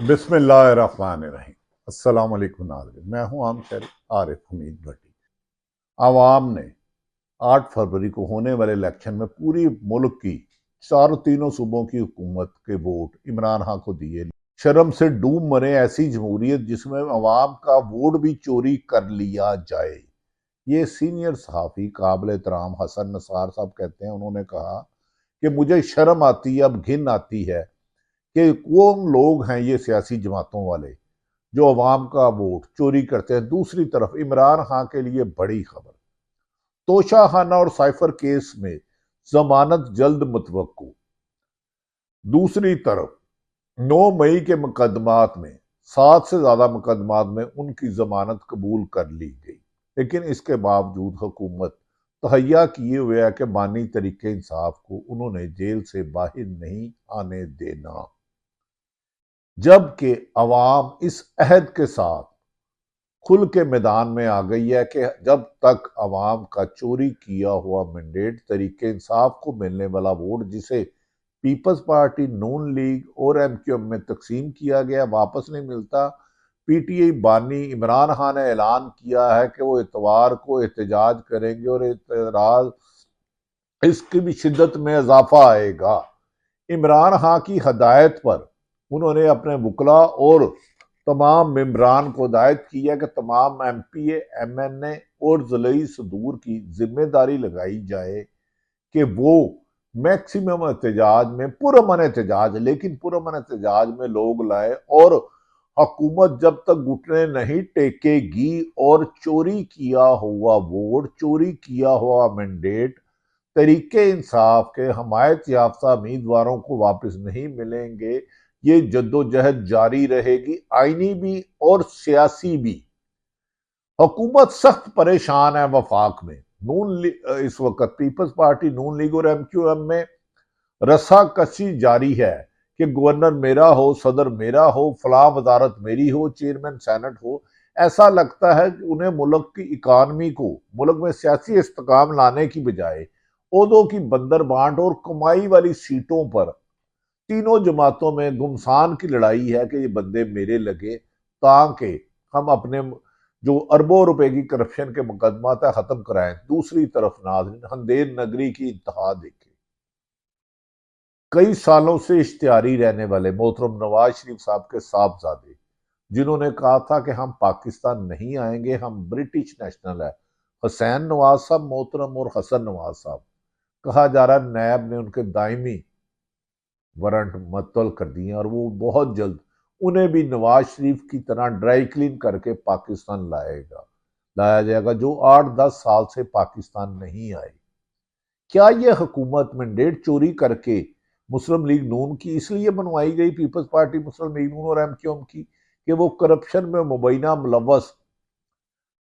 बिस्मिल्लाहिर्रहमानिर्रहीम। अस्सलाम वालेकुम नाज़रीन, मैं हूं आम शहरी आरिफ हमीद भट्टी। आवाम ने 8 फरवरी को होने वाले इलेक्शन में पूरी मुल्क की तीनों सूबों की हुकूमत के वोट इमरान खान को दिए। शर्म से डूब मरे ऐसी जमहूरियत जिसमें अवाम का वोट भी चोरी कर लिया जाए। ये सीनियर सहाफ़ी काबिल एहतराम हसन नसार साहब कहते हैं, उन्होंने कहा कि मुझे शर्म आती है, अब घिन आती है कि कौन लोग हैं ये सियासी जमातों वाले जो अवाम का वोट चोरी करते हैं। दूसरी तरफ इमरान खान के लिए बड़ी खबर, तोशाखाना और साइफर केस में जमानत जल्द मुतवक्को। दूसरी तरफ 9 मई के मुकदमात में 7 से ज्यादा मुकदमात में उनकी जमानत कबूल कर ली गई, लेकिन इसके बावजूद हुकूमत तहैया किए हुए है कि बानी तरीके इंसाफ को उन्होंने जेल से बाहर नहीं आने देना, जबकि अवाम इस अहद के साथ खुल के मैदान में आ गई है कि जब तक अवाम का चोरी किया हुआ मैंडेट तरीके इंसाफ को मिलने वाला वोट जिसे पीपल्स पार्टी, नून लीग और एमक्यूएम में तकसीम किया गया वापस नहीं मिलता। पीटीआई बानी इमरान खान ने ऐलान किया है कि वो इतवार को एहतजाज करेंगे और एतराज इसकी भी शिद्दत में इजाफा आएगा। इमरान खान की हदायत पर उन्होंने अपने वकला और तमाम मेम्बरान को हिदायत की है कि तमाम एमपीए, एमएनए और ज़िली सदूर की जिम्मेदारी लगाई जाए कि वो मैक्सिमम एहतजाज में पुरअमन एहतजाज, लेकिन पुरअमन एहतजाज में लोग लाए और हुकूमत जब तक घुटने नहीं टेकेगी और चोरी किया हुआ वोट, चोरी किया हुआ मैंडेट तरीके इंसाफ के हमायत याफ्ता उम्मीदवारों को वापस नहीं मिलेंगे, ये जद्दोजहद जारी रहेगी, आईनी भी और सियासी भी। हुकूमत सख्त परेशान है वफाक में। इस वक्त पीपल्स पार्टी, नून लीग और एमक्यूएम में रस्साकशी जारी है कि गवर्नर मेरा हो, सदर मेरा हो, फलां वजारत मेरी हो, चेयरमैन सेनेट हो। ऐसा लगता है कि उन्हें मुल्क की इकानमी को, मुल्क में सियासी इस्तेकाम लाने की बजाय ओहदों की बंदर बांट और कमाई वाली सीटों पर तीनों जमातों में गुमसान की लड़ाई है कि ये बंदे मेरे लगे ताकि हम अपने जो अरबों रुपए की करप्शन के मुकदमा था खत्म कराएं। दूसरी तरफ नाज़रीन, हंदेर नगरी की इंतहा देखें। कई सालों से इश्तिहारी रहने वाले मोहतरम नवाज शरीफ साहब के साहबजादे, जिन्होंने कहा था कि हम पाकिस्तान नहीं आएंगे, हम ब्रिटिश नेशनल है, हुसैन नवाज साहब मोहतरम और हसन नवाज साहब, कहा जा रहा है नैब ने उनके दायमी वारंट मुअत्तल कर दिए और वो बहुत जल्द उन्हें भी नवाज शरीफ की तरह ड्राई क्लीन करके पाकिस्तान लाया जाएगा, जो 8-10 साल से पाकिस्तान नहीं आए। क्या यह हुकूमत मैंडेट चोरी करके मुस्लिम लीग नून की इसलिए बनवाई गई, पीपल्स पार्टी, मुस्लिम लीग नून और एमक्यूएम की, कि वो करप्शन में मुबैना मुलव्वस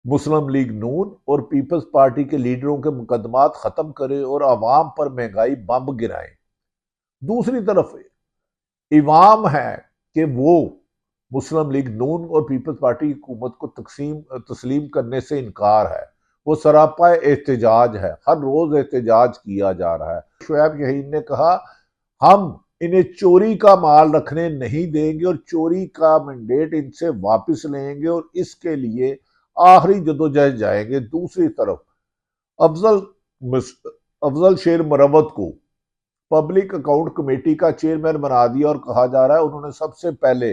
मुस्लिम लीग नून और पीपल्स पार्टी के लीडरों के मुकदमात खत्म करे और आवाम पर महंगाई बम गिराए। दूसरी तरफ इवाम है कि वो मुस्लिम लीग नून और पीपल्स पार्टी की हुकूमत को तस्लीम करने से इनकार है। वो सरापा एहतजाज है, हर रोज एहतजाज किया जा रहा है। शोएब यहीन ने कहा हम इन्हें चोरी का माल रखने नहीं देंगे और चोरी का मैंडेट इनसे वापस लेंगे और इसके लिए आखिरी जदोजहद जाएंगे। दूसरी तरफ अफजल अफजल शेर मरवत को पब्लिक अकाउंट कमेटी का चेयरमैन बना दिया और कहा जा रहा है उन्होंने सबसे पहले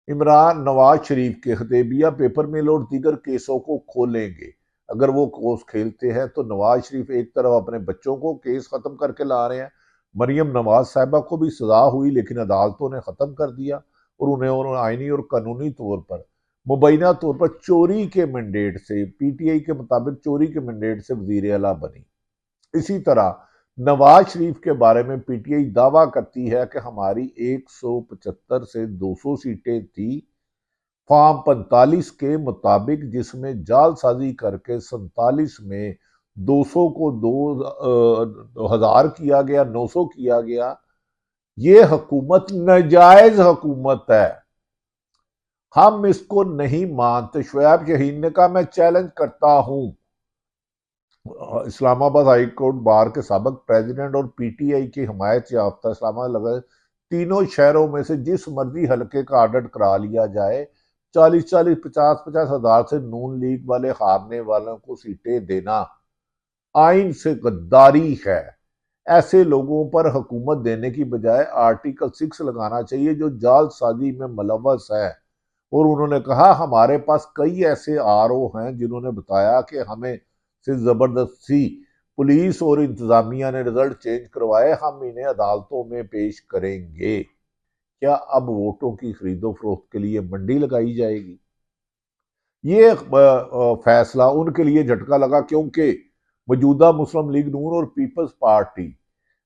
इमरान नवाज शरीफ के हदेबिया पेपर मिल और दीगर केसों को खोलेंगे। अगर वो केस खेलते हैं तो नवाज शरीफ एक तरफ अपने बच्चों को केस खत्म करके ला रहे हैं, मरियम नवाज साहिबा को भी सजा हुई लेकिन अदालतों ने खत्म कर दिया और उन्हें आईनी और कानूनी तौर पर मुबैना तौर पर चोरी के मैंडेट से, पीटीआई के मुताबिक चोरी के मैंडेट से वजीर आला बनी। इसी तरह नवाज शरीफ के बारे में पीटीआई दावा करती है कि हमारी 175 से 200 सीटें थी फॉर्म 45 के मुताबिक, जिसमें जालसाजी करके 47 में 200 को 2000 किया गया, 900 किया गया। ये हुकूमत नाजायज हुकूमत है, हम इसको नहीं मानते। शोएब शहीन ने कहा मैं चैलेंज करता हूं इस्लामाबाद हाई कोर्ट बार के साबिक प्रेसिडेंट और पीटीआई की हमायत याफ्ता इस्लामाबाद लगा तीनों शहरों में से जिस मर्जी हलके का ऑडिट करा लिया जाए, 40-40, 50-50 हजार से नून लीग वाले हारने वालों को सीटें देना आइन से गद्दारी है। ऐसे लोगों पर हुकूमत देने की बजाय आर्टिकल 6 लगाना चाहिए जो जालसाजी में मुलव्वस है। और उन्होंने कहा हमारे पास कई ऐसे आरओ हैं जिन्होंने बताया कि हमें से जबरदस्ती पुलिस और इंतजामिया ने रिजल्ट चेंज करवाए, हम इन्हें अदालतों में पेश करेंगे। क्या अब वोटों की खरीदो फरोख्त के लिए मंडी लगाई जाएगी? ये फैसला उनके लिए झटका लगा क्योंकि मौजूदा मुस्लिम लीग नून और पीपल्स पार्टी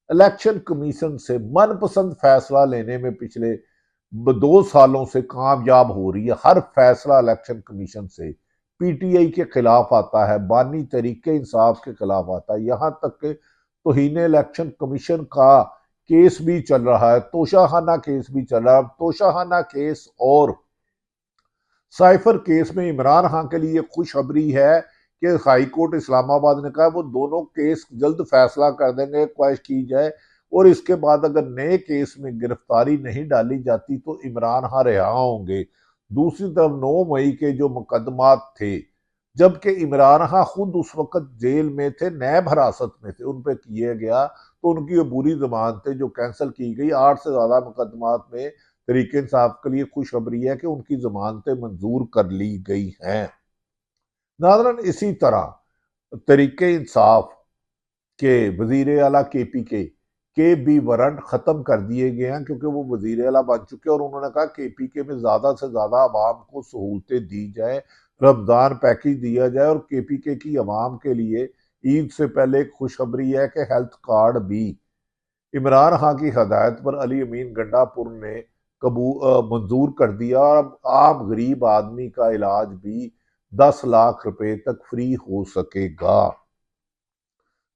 इलेक्शन कमीशन से मनपसंद फैसला लेने में पिछले 2 सालों से कामयाब हो रही है। हर फैसला इलेक्शन कमीशन से पीटीआई के खिलाफ आता है, बानी तरीके इंसाफ के खिलाफ आता है। यहां तक कि तौहीन इलेक्शन कमीशन का केस भी चल रहा है, तोशाखाना केस भी चल रहा है। तोशाखाना केस और साइफर केस में इमरान खान के लिए खुशखबरी है कि हाई कोर्ट इस्लामाबाद ने कहा वो दोनों केस जल्द फैसला कर देंगे, ख्वाहिश की जाए। और इसके बाद अगर नए केस में गिरफ्तारी नहीं डाली जाती तो इमरान खान रिहा होंगे। दूसरी तरफ 9 मई के जो मुकदमात थे, जबकि इमरान खान खुद उस वक्त जेल में थे, नैब हिरासत में थे, उन पर किए गया तो उनकी अबूरी जमानतें जो कैंसिल की गई। 8 से ज्यादा मुकदमात में तरीके इंसाफ के लिए खुशखबरी है कि उनकी जमानतें मंजूर कर ली गई हैं। नाज़रीन, इसी तरह तरीके इंसाफ के वजीर आला के बी वारंट खत्म कर दिए गए हैं क्योंकि वो वजीर आला बन चुके हैं। और उन्होंने कहा के में ज्यादा से ज्यादा आवाम को सहूलतें दी जाए, रमजान पैकेज दिया जाए। और के की आवाम के लिए ईद से पहले एक खुशखबरी है कि हेल्थ कार्ड भी इमरान खान की हदायत पर अली अमीन गंडापुर ने मंजूर कर दिया। और अब आम गरीब आदमी का इलाज भी 10 लाख रुपए तक फ्री हो सकेगा।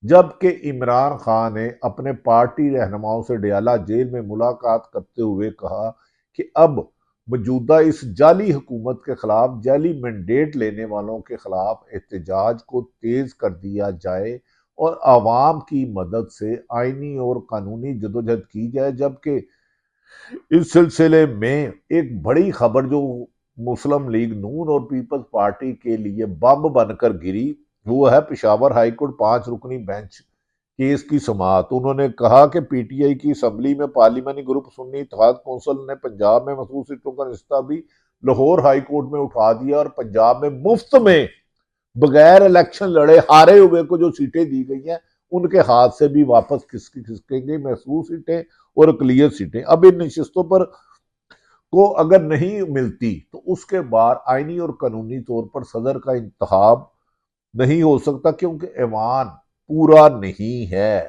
जबकि इमरान खान ने अपने पार्टी रहनुमाओं से डयाला जेल में मुलाकात करते हुए कहा कि अब मौजूदा इस जाली हुकूमत के खिलाफ, जाली मैंडेट लेने वालों के खिलाफ एहतजाज को तेज कर दिया जाए और आवाम की मदद से आईनी और कानूनी जदोजहद की जाए। जबकि इस सिलसिले में एक बड़ी खबर जो मुस्लिम लीग नून और पीपल्स पार्टी के लिए बम बनकर गिरी, वो है पेशावर हाईकोर्ट 5 रुकनी बेंच केस की समाअत। उन्होंने कहा कि पीटीआई की असम्बली में पार्लियामानी ग्रुप सुन्नी इत्तेहाद कौंसिल ने पंजाब में महसूस सीटों का रिश्ता भी लाहौर हाईकोर्ट में उठा दिया और पंजाब में मुफ्त में बगैर इलेक्शन लड़े हारे हुए को जो सीटें दी गई हैं उनके हाथ से भी वापस खिसकेंगे महसूस सीटें और अकलियत सीटें। अब इन नशिस्तों पर को अगर नहीं मिलती तो उसके बाद आईनी और कानूनी तौर पर सदर का इंतखाब नहीं हो सकता क्योंकि ऐवान पूरा नहीं है।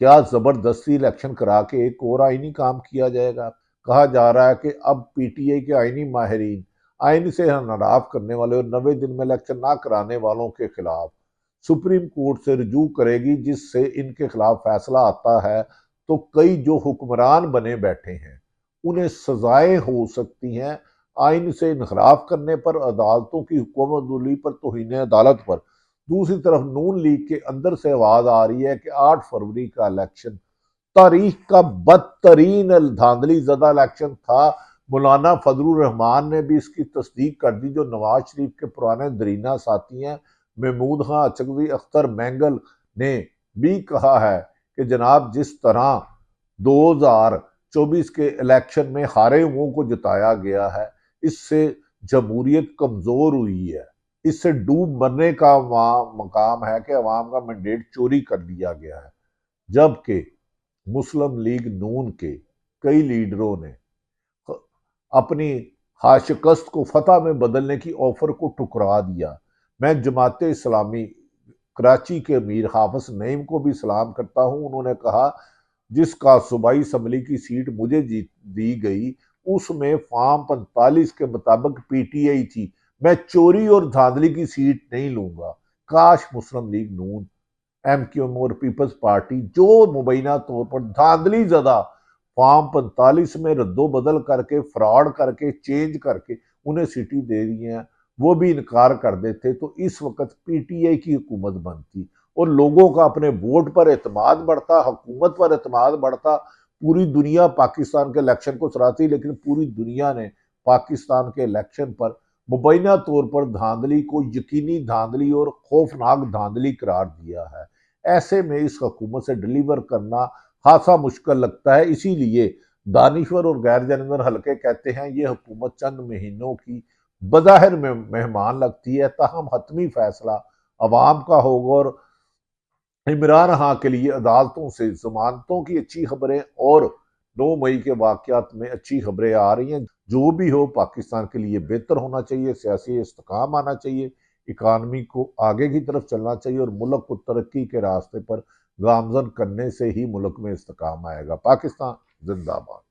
क्या जबरदस्ती इलेक्शन करा के एक और आईनी काम किया जाएगा? कहा जा रहा है कि अब पीटीआई के आईनी माहिरीन आईन से नाराज करने वाले और 90 दिन में इलेक्शन ना कराने वालों के खिलाफ सुप्रीम कोर्ट से रुजू करेगी, जिससे इनके खिलाफ फैसला आता है तो कई जो हुक्मरान बने बैठे हैं उन्हें सजाएं हो सकती हैं आइन से इनखराफ करने पर, अदालतों की हुकूमतुल्ली पर, तौहीन अदालत पर। दूसरी तरफ नून लीग के अंदर से आवाज आ रही है कि 8 फरवरी का इलेक्शन तारीख का बदतरीन धांधली ज़दा इलेक्शन था। मौलाना फजलुर रहमान ने भी इसकी तस्दीक कर दी, जो नवाज शरीफ के पुराने दरीना साथी हैं। महमूद खां अचकवी, अख्तर मैंगल ने भी कहा है कि जनाब जिस तरह 2024 के इलेक्शन में हारे हुओं को जिताया गया है, इससे जमहूरियत कमजोर हुई है। इससे डूब मरने का मकाम है कि अवाम का मैंडेट चोरी कर लिया गया है। जबकि मुस्लिम लीग नून के कई लीडरों ने अपनी शिकस्त को फतह में बदलने की ऑफर को ठुकरा दिया। मैं जमात इस्लामी कराची के अमीर हाफिज नईम को भी सलाम करता हूं। उन्होंने कहा जिसका सूबाई असम्बली की सीट मुझे दी गई उसमें फॉर्म 45 के मुताबिक पीटीआई थी, मैं चोरी और धांधली की सीट नहीं लूंगा। काश मुस्लिम लीग नून, एमक्यूएम और पीपल्स पार्टी जो मुबैना तौर पर धांधली ज़दा फॉर्म 45 में रद्दो बदल करके, फ्रॉड करके, चेंज करके उन्हें सीटी दे रही हैं, वो भी इनकार कर देते तो इस वक्त पीटीआई की हुकूमत बनती और लोगों का अपने वोट पर एतमाद बढ़ता, हुकूमत पर एतमाद बढ़ता, पूरी दुनिया पाकिस्तान के इलेक्शन को सराहती, लेकिन पूरी दुनिया ने पाकिस्तान के इलेक्शन पर मुबैना तौर पर धांधली को यकीनी धांधली और खौफनाक धांधली करार दिया है। ऐसे में इस हुकूमत से डिलीवर करना खासा मुश्किल लगता है। इसीलिए दानिश्वर और गैर जानवर हल्के कहते हैं ये हुकूमत चंद महीनों की बज़ाहिर में मेहमान लगती है, ताहम हतमी फैसला अवाम का होगा। और इमरान खां के लिए अदालतों से जमानतों की अच्छी खबरें और 9 मई के वाकयात में अच्छी खबरें आ रही हैं। जो भी हो, पाकिस्तान के लिए बेहतर होना चाहिए, सियासी इस्तेकाम आना चाहिए, इकानमी को आगे की तरफ चलना चाहिए और मुल्क को तरक्की के रास्ते पर गामजन करने से ही मुल्क में इस्तेकाम आएगा। पाकिस्तान जिंदाबाद।